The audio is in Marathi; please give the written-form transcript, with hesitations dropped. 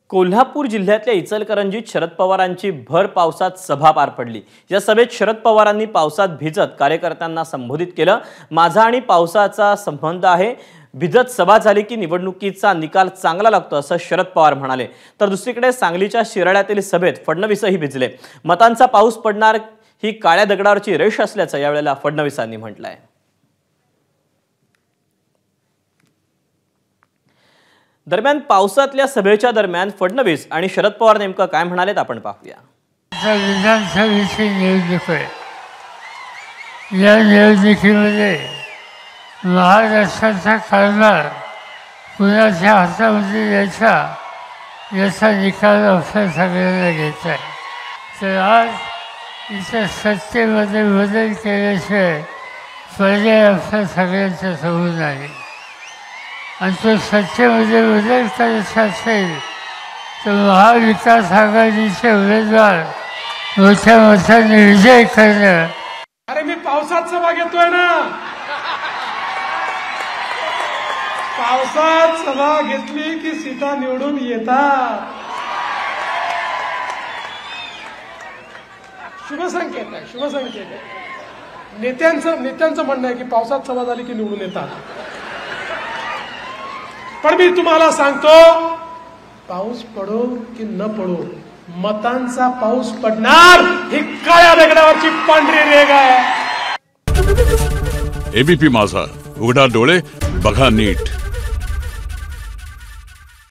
कोल्हापूर जिल्ह्यातल्या इचलकरंजीत शरद पवारांची भर पावसात सभा पार पडली। या सभेत शरद पवारांनी पावसात भिजत कार्यकर्त्यांना संबोधित केलं। माझा आणि पावसाचा संबंध आहे, भिजत सभा झाली की निवडणुकीचा निकाल चांगला लागतो असं शरद पवार म्हणाले। तर दुसरीकडे सांगलीच्या शिराळ्यातील सभेत फडणवीसही भिजले। मतांचा पाऊस पडणार ही काळ्या दगडावरची रेष असल्याचं यावेळेला फडणवीसांनी म्हटलंय। दरम्यान पावसातल्या सभेच्या दरम्यान फडणवीस आणि शरद पवार नेमकं काय म्हणालेत आपण पाहूया। विधानसभेची निवडणूक आहे। या निवडणुकीमध्ये महाराष्ट्राचा कारभार कुणाच्या हातामध्ये याचा निकाल आपल्या सगळ्यांना घ्यायचा आहे। तर आज इथं सत्तेमध्ये बदल केल्याशिवाय पर्याय आपल्या सगळ्यांच्या समोर नाही। आणि तो सत्तेमध्ये बदल करायचा असेल तर महाविकास आघाडीचे उमेदवार मोठ्या मताने विजय करणं। अरे मी पावसात सभा घेतोय ना, पावसात सभा घेतली की सीटा निवडून येतात। शुभसंकेत आहे, शुभसंकेत आहे। नेत्यांचं म्हणणं आहे की पावसात सभा झाली की निवडून येतात। पण मी तुम्हाला सांगतो, पाऊस पडो की न पडो, मतांचा पाऊस पडणार ही काळ्या दगडावरची पांढरी रेघ आहे। एबीपी माझा, उघडा डोळे बघा नीट।